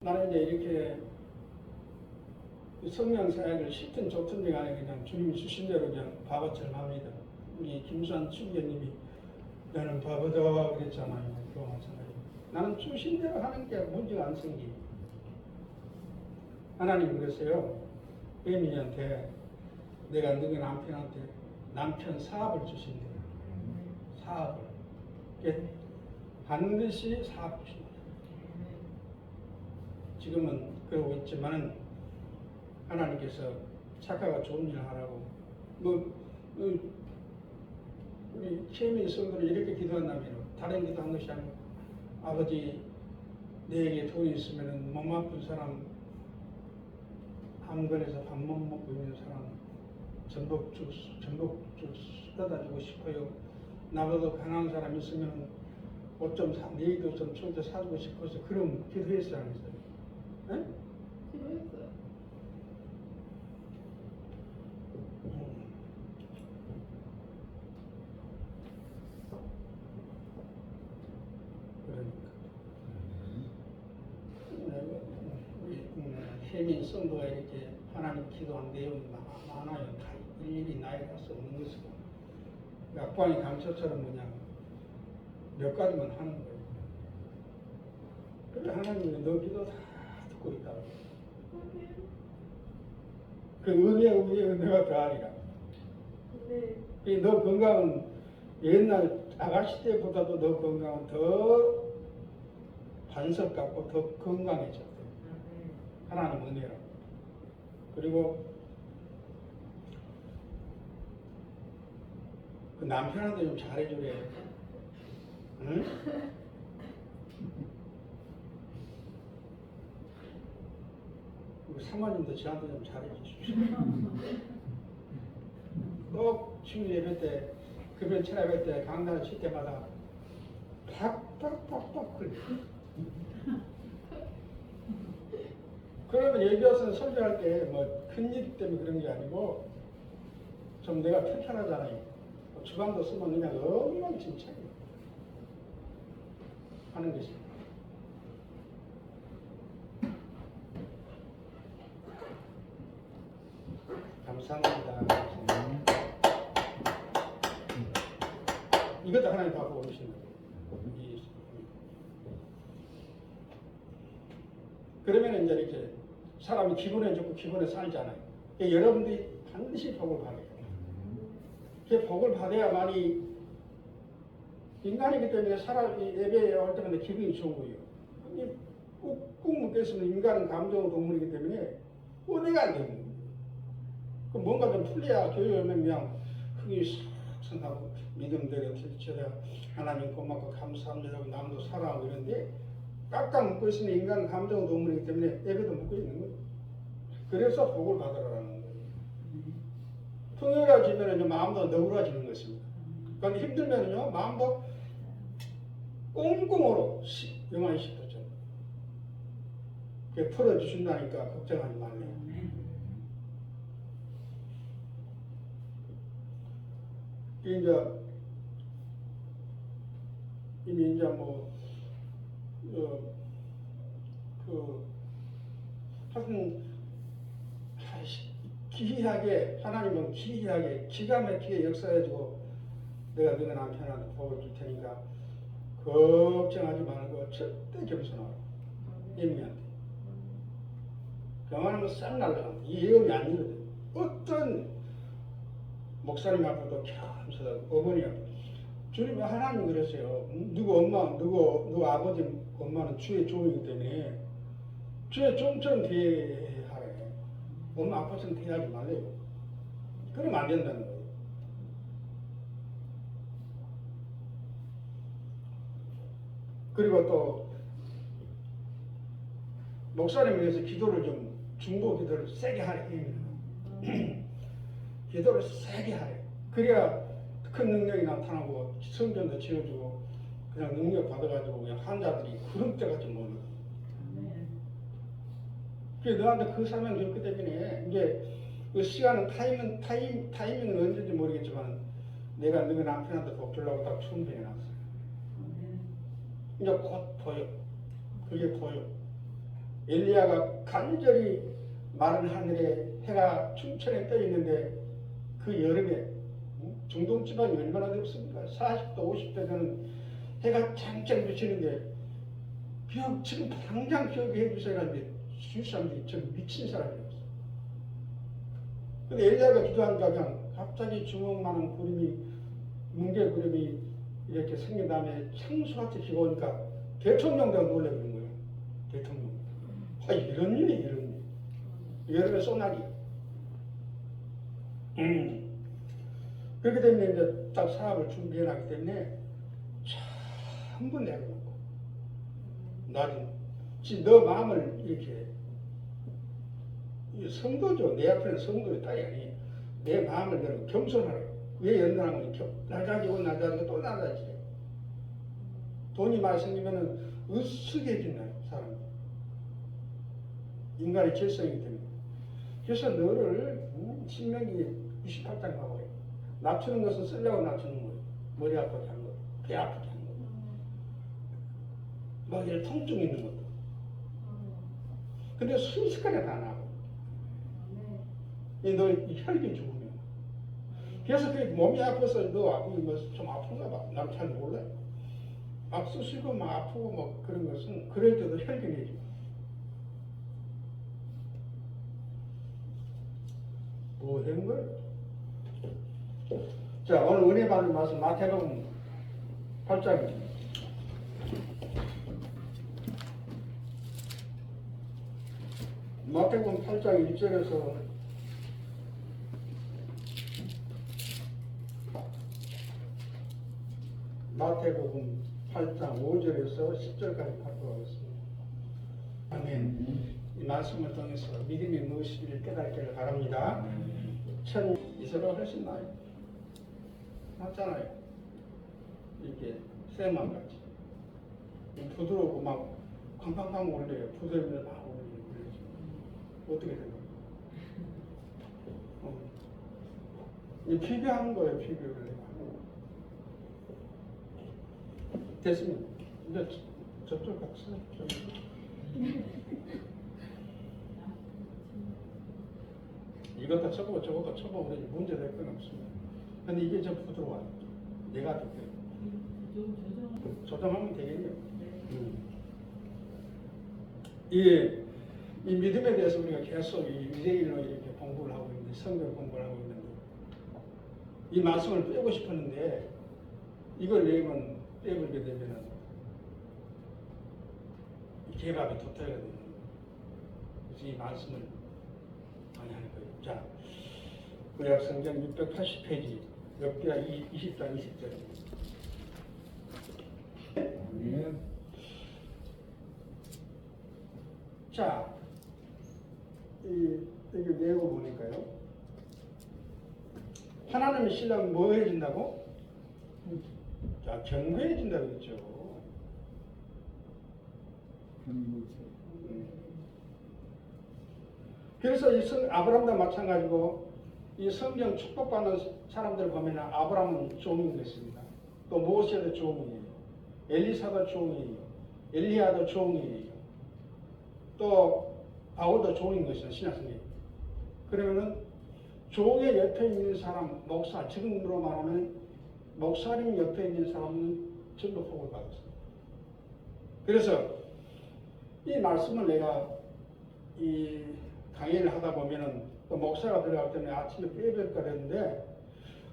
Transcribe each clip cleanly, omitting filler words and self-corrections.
나는 이제 이렇게 성령 사역을 싫든 좋든 간에 그냥 주님이 주신 대로 그냥 바보처럼 합니다. 우리 김수환 추기님이 나는 바보다 그랬잖아요. 그거 마찬가지. 나는 주신 대로 하는 게 문제가 안 생기. 하나님 그랬어요. 예민이한테 내가 너희 남편한테 남편 사업을 주신대요. 사업을. 반드시 사업 주신다. 지금은 그러고 있지만은 하나님께서 착하가 좋은 일을 하라고 우리 케미 성도를 이렇게 기도한다면 다른 기도한 것이 아니고 아버지 내게 돈이 있으면 몸 아픈 사람 한건에서 밥 못 먹고 있는 사람 전복죽 사다 주고 싶어요. 나보다 가난한 사람 있으면 옷 좀 내일도 좀 저한테 사주고 싶어서 그럼 기도했어요 안 했어요? 네? 기도했어요. 그러니까 우리 혜민 성도가 이렇게 하나님 기도한 내용이 많아요. 다 일일이 나이가 수 없는 것이고 약관이 강처처럼 그냥 몇 가지만 하는 거예요. 그래 하나님이 너 기도 다 듣고 있다고. 그 은혜가 내가 더하리라. 네. 너 건강은 옛날 아가씨 때보다도 너 건강은 더 반석 같고 더 건강해졌대. 하나님 은혜로. 그리고 그 남편한테 좀 잘해주래. 응? 우리 사모님도 저한테 좀 잘해주십시오. 꼭 주일 예배 때, 급여 철학할 때, 강단을 칠 때마다 팍팍팍팍 걸려. 그러면 여기 와서 설교할 때 뭐 큰일 때문에 그런 게 아니고 좀 내가 편편하잖아요. 주방도 쓰면 그냥 엉망진창 하는 것이. 감사합니다. 이것도 하나님 다 보고 계시는 거예요. 그러면 이제 이렇게 사람이 기분에 좋고 기분에 살잖아요. 여러분들이 반드시 복을 받아요. 그 복을 받아야만이 인간이기 때문에 예배에 올 때마다 기분이 좋은 거예요. 꾹꾹 묶였으면 인간은 감정 동물이기 때문에 은혜가 안 되는 거예요. 그럼 뭔가 좀 풀려야 교회 오면 그냥 흙이 싹 하고 믿음대로 제가 하나님 고맙고 감사합니다 하고 남도 사랑하고 이런데 깍깍 묶고 있으면 인간은 감정 동물이기 때문에 예배도 묶고 있는 거예요. 그래서 복을 받으라는 거예요. 풍요로워지면 마음도 너그러워지는 것입니다. 그런데 힘들면요 마음도 꽁꽁으로 영하의 10도죠. 그게 풀어주신다니까 걱정하지 말래요. 이미 이제 하여튼 기이하게 하나님은 기이하게 기가 막히게 역사해주고 내가 너희 남편한테 복을 줄 테니까 걱정하지 말고 절대 겸손하고 예민한테 경험하면 싹 날라가면 이 예언이 아니거든. 어떤 목사님 앞에도 겸손하고 어머니 앞에 주님 하나님 그랬어요. 누구 아버지 엄마는 주의 종이기 때문에 주의 종처럼 대하래. 엄마 아빠처럼 대하지 말래요. 그러면 안 된다는 거예요. 그리고 또 목사님을 위해서 기도를 좀 중보 기도를 세게 하래. 기도를 세게 하래. 그래야 큰 능력이 나타나고 성전도 지어주고 그냥 능력 받아가지고 그냥 환자들이 그런 때가 좀 오는. 그래서 너한테 그 사명 줬기 때문에 이제 그 시간은 타이밍은 언제인지 모르겠지만 내가 너희 남편한테 복 주려고 딱 준비해놨어요. 이제 곧 보여. 그게 보여. 엘리야가 간절히 마른 하늘에 해가 충천에 떠 있는데 그 여름에 중동 지방이 얼마나 덥습니까? 40도, 50도 되는 해가 짱짱 비치는데 지금 당장 기억해 주세요 하는데 주위 사람들이 좀 미친 사람이었어. 근데 엘리야가 기도하니까 그냥 갑자기 주먹만한 구름이 뭉게 구름이 이렇게 생긴 다음에 창수같이 비가 오니까 대통령도 놀래는 거예요. 대통령. 아, 이런 일이 이런 일. 여름에 소나기. 그렇게 되면 이제 딱 사업을 준비해놨기 때문에 전부 내려놓고 나중에 너 마음을 이렇게 성도죠. 내 앞에는 성도의 딸이 아니 내 마음을 내놓고 겸손하라. 왜 연단하는 거야? 나 가지고 나 가지고 또 나가지. 돈이 많이 생기면은 으쓱해진다 사람. 인간의 질성이기 때문에. 그래서 너를 신명기 28장 가고 낮추는 것은 쓰려고 낮추는 거예요. 머리 아프게 하는 거, 배 아프게 하는 거, 막 이런 통증 있는 것도. 근데 순식간에 다 나고. 너 혈기 죽으면. 그래서 그 몸이 아파서 너 좀 아픈가 봐. 나는 잘 몰라요. 막 쑤시고 막 아프고 뭐 그런 것은 그럴 때도 혈기 내지. 뭐 된 거예요? 자, 오늘 은혜 받는 말씀 마태복음 8장입니다. 마태복음 8장 1절에서 마태복음 8장 5절에서 10절까지 갖고 가겠습니다. 아멘. 이 말씀을 통해서 믿음이 무엇인지를 깨닫기를 바랍니다. 천 이스라엘 훨씬 나아요. 맞잖아요. 이렇게 쇠만 같이 부드럽고 막 쾅쾅쾅 올려요. 부드러우면 막 올려요. 어떻게 되나? 이 비교하는 거예요. 비교를. 됐습니다. 이제 저쪽 같이 이것도 쳐보고 저것도 쳐보고 문제 될 건 없습니다. 근데 이게 좀 부드러워요. 내가 듣게 조정하면 되겠네요. 이 믿음에 대해서 우리가 계속 이 일대일로 이렇게 공부를 하고 있는데 성경 공부를 하고 있는데 이 말씀을 빼고 싶었는데 이걸 내용은 빼버리게 되면은 개밥이 도태가 되는 거예요. 그래서 이 말씀을 많이 하는 거예요. 자, 구약 성경 680페이지 엽기야 20장 20절입니다. 자, 여기 내용 보니까요. 하나님의 신랑은 뭐 해준다고? 자, 경배해준다고 했죠. 그래서 이 아브라함도 마찬가지고 이 성경 축복받는 사람들 보면 아브라함은 종인 것입니다. 또 모세도 종이에요. 엘리사도 종이에요. 엘리야도 종이에요. 또 바울도 종인 것이죠. 신약성경. 그러면은 종의 옆에 있는 사람, 목사, 지금으로 말하면 목사님 옆에 있는 사람은 전부 복을 받았습니다. 그래서 이 말씀을 내가 이 강의를 하다 보면은 또 목사가 들어갈 때는 아침에 빼버릴까 그랬는데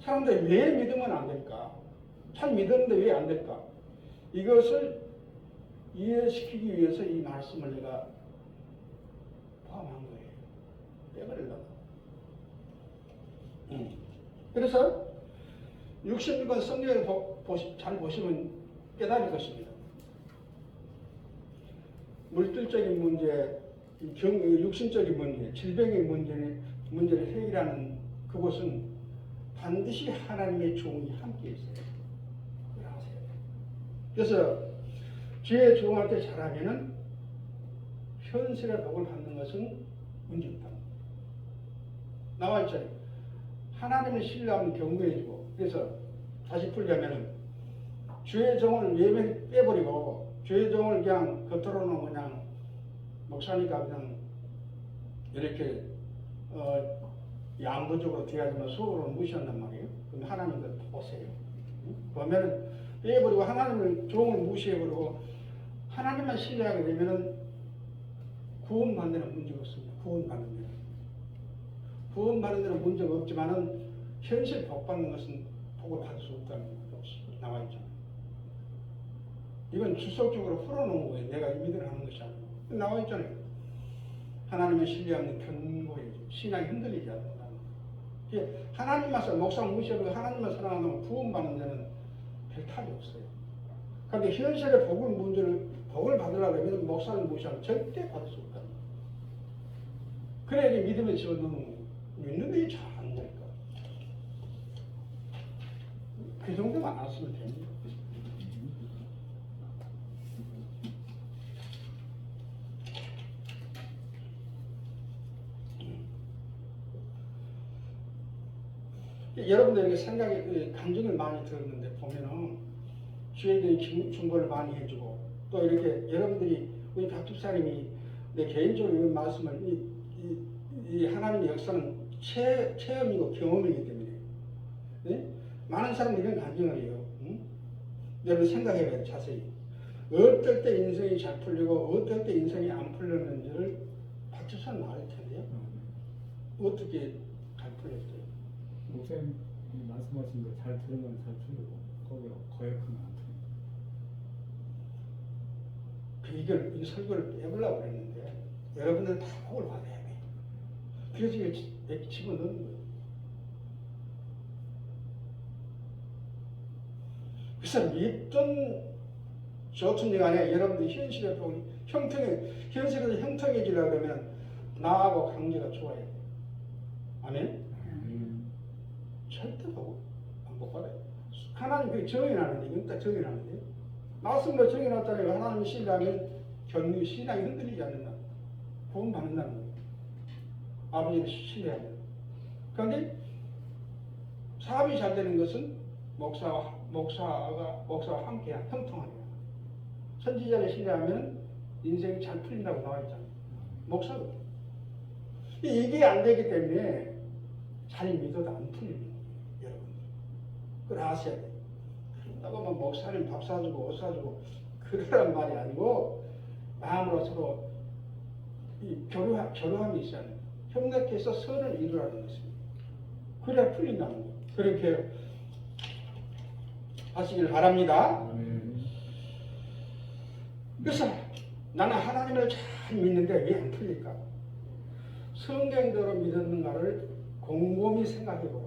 사람들이 왜 믿으면 안 될까? 참 믿었는데 왜 안 될까? 이것을 이해시키기 위해서 이 말씀을 내가 포함한 거예요. 빼버리려고. 그래서 66권 성경을 잘 보시면 깨달을 것입니다. 물질적인 문제, 육신적인 문제, 질병의 문제를 해결하는 그곳은 반드시 하나님의 종이 함께 있어요. 그걸 아세요. 그래서 주의 종한테 잘하면은 현실의 복을 받는 것은 문제 없다. 나와 있잖아요. 하나님을 신뢰하면 경배해주고, 그래서 다시 풀자면은 주의 종을 빼버리고 주의 종을 그냥 겉으로는 그냥 목사니까 그냥 이렇게 양보적으로 대하지만 속으로 무시한단 말이에요. 그럼 하나님 그 보세요. 보면은 빼버리고 하나님을 종을 무시해버리고 하나님만 신뢰하게 되면은 구원받는 데는 문제가 없습니다. 구원받는 데는 문제가 없지만은 현실 복 받는 것은 복을 받을 수 없다는 것이 나와 있잖아요. 이건 주석적으로 풀어놓은 거예요. 내가 믿으러 하는 것이 아니고 나와 있잖아요. 하나님을 신뢰하는 견고해 신앙이 흔들리지 않는다. 하나님만 목사 무시하고 하나님만 사랑하면 구원받는 데는 별 탈이 없어요. 그런데 현실의 복을 받으려고 하면 목사를 무시하면 절대 받을 수 없다. 그래야 믿음의 집어넣는 거예요. 믿는데 잘 안 되니까. 그 정도만 알았으면 됩니다. 여러분들에게 생각에 감정을 많이 들었는데 보면은 주에게 중보를 많이 해주고 또 이렇게 여러분들이 우리 박집사님이 내 개인적으로 이런 말씀을 이 하나님의 역사는 체험이고 경험이기 때문에 네? 많은 사람들이 이런 감정을 해요. 응? 여러분 생각해봐요. 자세히 어떨 때 인생이 잘 풀리고 어떨 때 인생이 안 풀렸는지를 박집사는 알 텐데요. 어떻게 잘 풀렸어요? 목사님 말씀하신 거 잘 들으면 잘 풀리고 거기가 거역하면 안 풀리고. 이 설교를 빼보려고 그랬는데 여러분들 다 복을 받아야 돼. 그래서 이게 집어넣는 거예요. 그래서 믿든 좋든 간에 여러분들이 현실의 복이 현실에서 형통해지려고 하면 나하고 관계가 좋아야 돼. 아멘? 절대 못 받아요. 하나님 그게 정해놨는데, 이건 딱 정해놨는데. 말씀으로 정해놨다니까 하나님 신뢰하면 견류 신앙이 흔들리지 않는다. 구원 받는다는 거예요. 아버지를 신뢰하면. 그런데 사업이 잘 되는 것은 목사와 함께 형통하게. 선지자를 신뢰하면 인생이 잘 풀린다고 나와 있잖아요. 목사도. 이게 안 되기 때문에 잘 믿어도 안 풀립니다. 그걸 아셔야 돼요. 그런다고 막 목사님 밥 사주고 옷 사주고 그러란 말이 아니고 마음으로 서로 교류함이 있어야 돼요. 협력해서 선을 이루라는 것입니다. 그래야 풀린다는 거예요. 그렇게 하시길 바랍니다. 그래서 나는 하나님을 잘 믿는데 왜 안 풀릴까? 성경대로 믿었는가를 곰곰이 생각해 보라.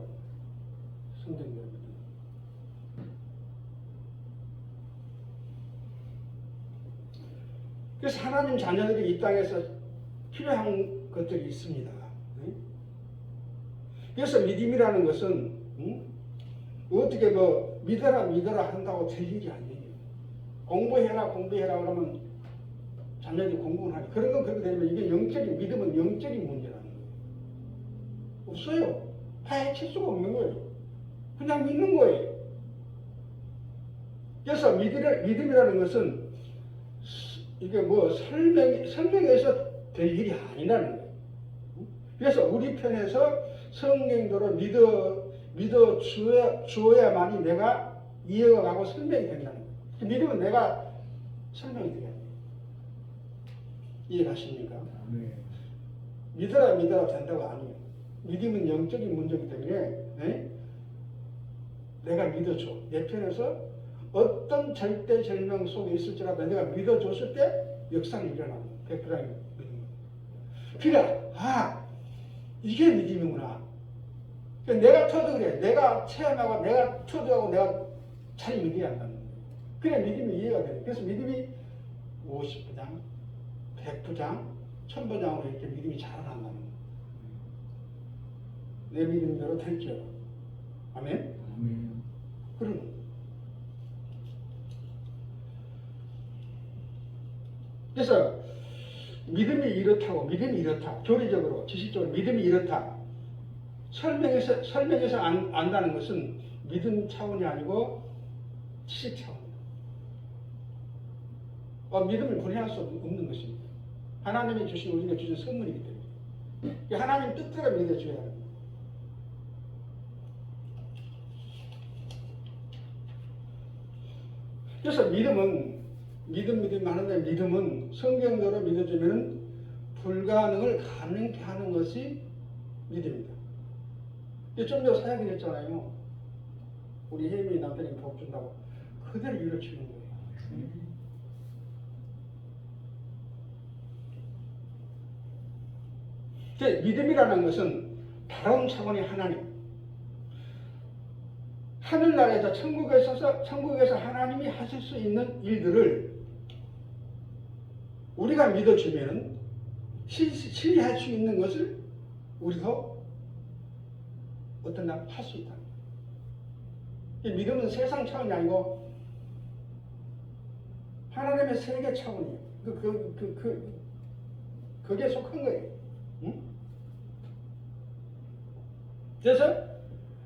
성경대로. 그래서 하나님 자녀들이 이 땅에서 필요한 것들이 있습니다. 그래서 믿음이라는 것은 어떻게 믿어라 한다고 될 일이 아니에요. 공부해라 그러면 자녀들이 공부를 하니 그런 건 그렇게 되면 이게 믿음은 영적인 문제라는 거예요. 없어요. 파헤칠 수가 없는 거예요. 그냥 믿는 거예요. 그래서 믿음이라는 것은 이게 설명해서 될 일이 아니라는 거예요. 그래서 우리 편에서 성경대로 믿어 주어야만이 내가 이해가 가고 설명이 된다는 거예요. 믿음은 내가 설명이 돼야 돼요. 이해가십니까? 믿어라 된다고 아니에요. 믿음은 영적인 문제이기 때문에 내가 믿어줘. 내 편에서 어떤 절대절명 속에 있을지라도 내가 믿어줬을 때 역사는 일어나는 거예요. 그게 그래. 이게 믿음이구나. 내가 터도 그래. 내가 체험하고 내가 터도하고 내가 잘 믿어야 한다는 거예요. 그래 믿음이 이해가 돼요. 그래서 믿음이 50부장, 100부장, 1000부장으로 이렇게 믿음이 자라난다는 거예요. 내 믿음대로 될지어다. 아멘? 그런 거예요. 그래서 믿음이 이렇다. 교리적으로, 지식적으로 믿음이 이렇다. 설명해서 안다는 것은 믿음 차원이 아니고 지식 차원입니다. 믿음을 분해할 수 없는 것입니다. 하나님이 주신 우리가 주신 선물이기 때문에 이 하나님 뜻대로 믿어줘야 합니다. 그래서 믿음 하는데 믿음은 성경대로 믿어주면 불가능을 가능케 하는 것이 믿음이다. 좀 전에 사역을 했잖아요. 우리 혜미 남편이 복 준다고 그대로 이루어지는 거예요. 믿음이라는 것은 다른 차원의 하나님, 하늘나라에서 천국에서 하나님이 하실 수 있는 일들을 우리가 믿어주면 실리할 수 있는 것을 우리도 어떤 날 할 수 있다. 믿음은 세상 차원이 아니고 하나님의 세계 차원이에요. 그게 속한 거예요. 응? 그래서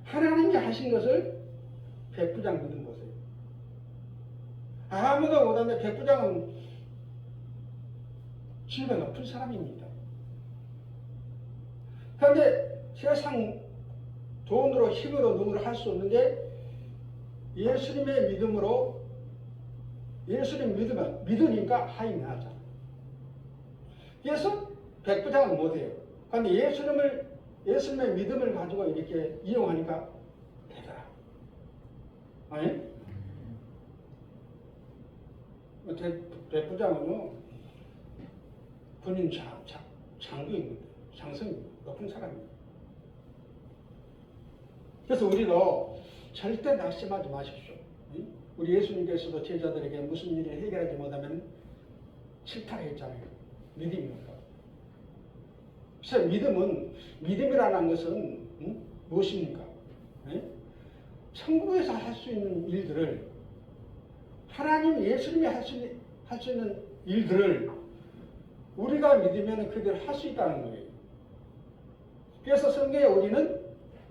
하나님이 하신 것을 백부장 믿음 보세요. 아무도 못하는데 백부장은 지위가 높은 사람입니다. 그런데 세상 돈으로 힘으로 누구를 할 수 없는데 예수님의 믿음으로 예수님 믿으니까 하이 나잖아. 그래서 백부장은 못해요. 그런데 예수님의 믿음을 가지고 이렇게 이용하니까 되더라. 아니? 백부장은요, 군인 장교입니다. 장성입니다. 높은 사람입니다. 그래서 우리도 절대 낙심하지 마십시오. 우리 예수님께서도 제자들에게 무슨 일을 해결하지 못하면 실타래 했잖아요. 믿음이 없다. 그래서 믿음이라는 것은 무엇입니까? 천국에서 할 수 있는 일들을 예수님이 할 수 있는 일들을 우리가 믿으면 그대로 할 수 있다는 거예요. 그래서 성경에 우리는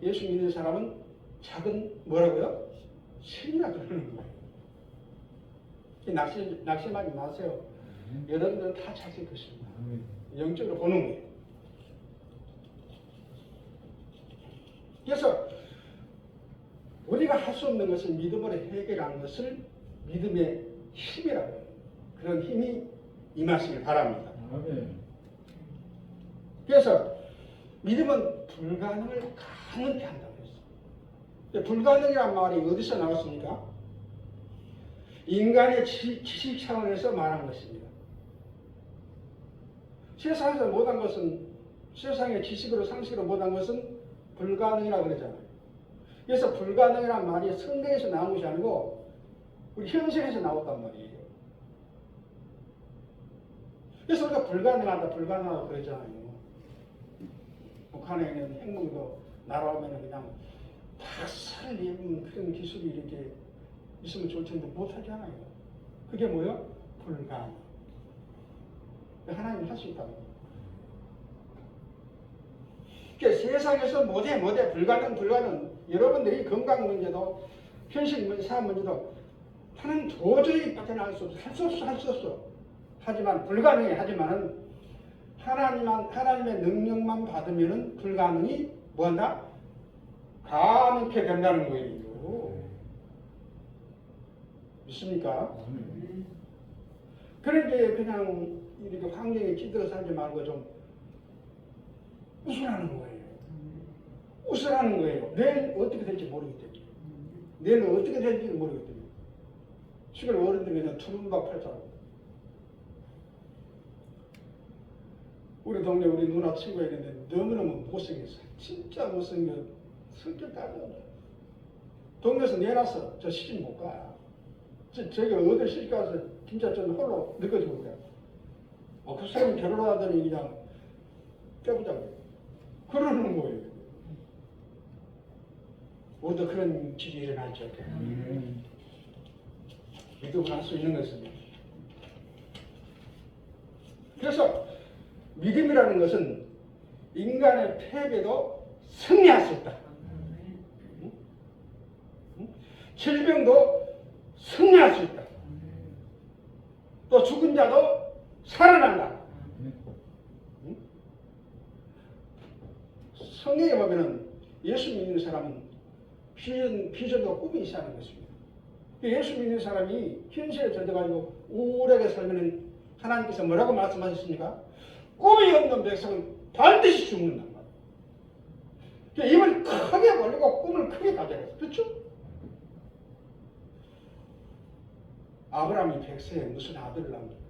예수 믿는 사람은 작은 뭐라고요? 신이라 그러는 거예요. 낙심하지 마세요. 여러분들은 다 찾을 것입니다. 영적으로 보는 거예요. 그래서 우리가 할 수 없는 것을 믿음으로 해결하는 것을 믿음의 힘이라고 해요. 그런 힘이 임하시길 바랍니다. 그래서 믿음은 불가능을 가능케 한다고 했어요. 불가능이란 말이 어디서 나왔습니까? 인간의 지식 차원에서 말한 것입니다. 세상에서 못한 것은, 세상의 지식으로 상식으로 못한 것은 불가능이라고 그러잖아요. 그래서 불가능이란 말이 성경에서 나온 것이 아니고 우리 현실에서 나왔단 말이에요. 그래서 우리가 불가능하다 그러잖아요. 북한에 있는 핵무기도 날아오면 그냥 박살을 내는 그런 기술이 이렇게 있으면 좋을 텐데 못하잖아요. 그게 뭐예요? 불가능. 하나님이 할 수 있다고. 그러니까 세상에서 못해 불가능. 여러분들이 건강 문제도 현실 문제, 사업 문제도 하나님 도저히 빠져나갈 수 없어. 할 수 없어. 하지만 불가능해. 하지만은 하나님의 능력만 받으면은 불가능이 뭐한다? 가능케 된다는 거예요. 믿습니까? 그런데 그냥 이렇게 환경에 찌들어 살지 말고 좀 웃으라는 거예요. 웃으라는 거예요. 내일 어떻게 될지 모르기 때문에. 내일은 어떻게 될지 모르기 때문에. 시골 어른들이 그냥 투문박 팔자고. 우리 동네 우리 누나 친구가 있는데 너무너무 못생겼어. 진짜 못생겨. 성격 따져. 동네에서 내놨어. 저 시집 못 가. 저기 어디 시집 가서 진짜 전 홀로 늙어지고 그래. 그 사람이 결혼하더니 그냥 깨부자고. 그러는 거예요. 우리도 그런 일이 일어나죠. 믿음을 할 수 있는 것입니다. 그래서 믿음이라는 것은 인간의 패배도 승리할 수 있다. 질병도 승리할 수 있다. 또 죽은 자도 살아난다. 성경에 보면은 예수 믿는 사람은 비전과 꿈이 있어야 하는 것입니다. 예수 믿는 사람이 현실에 젖어가지고 우울하게 살면 하나님께서 뭐라고 말씀하셨습니까? 꿈이 없는 백성은 반드시 죽는단 말이에요. 입을 크게 벌리고 꿈을 크게 가져갔어요. 그렇죠? 아브라함이 100세에 무슨 아들을 낳습니까?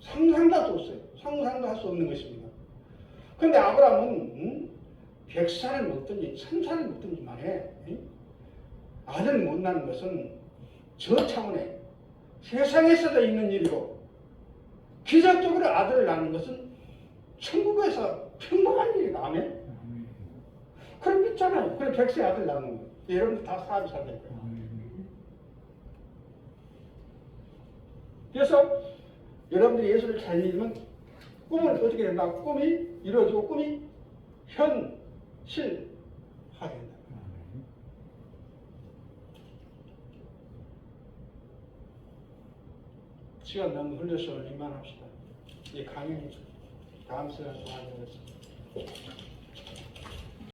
상상도 할 수 없어요. 상상도 할 수 없는 것입니다. 그런데 아브라함은 100살을 먹든지 1000살을 먹든지 만에 아들을 못 낳는 것은 저 차원에 세상에서도 있는 일이고 기적적으로 아들을 낳는 것은 천국에서 평범한 일이다. 아멘. 그럼 믿잖아요. 그래 100세 아들 낳는 거예요. 여러분들 다 사업이 잘 될 거예요. 그래서 여러분들이 예수를 잘 믿으면 꿈을 어떻게 된다? 꿈이 이루어지고 꿈이 현실화된다. 시간 너무 흘려서 이만합시다. 이 강연이 다음 시간에 또 하도록 하겠습니다.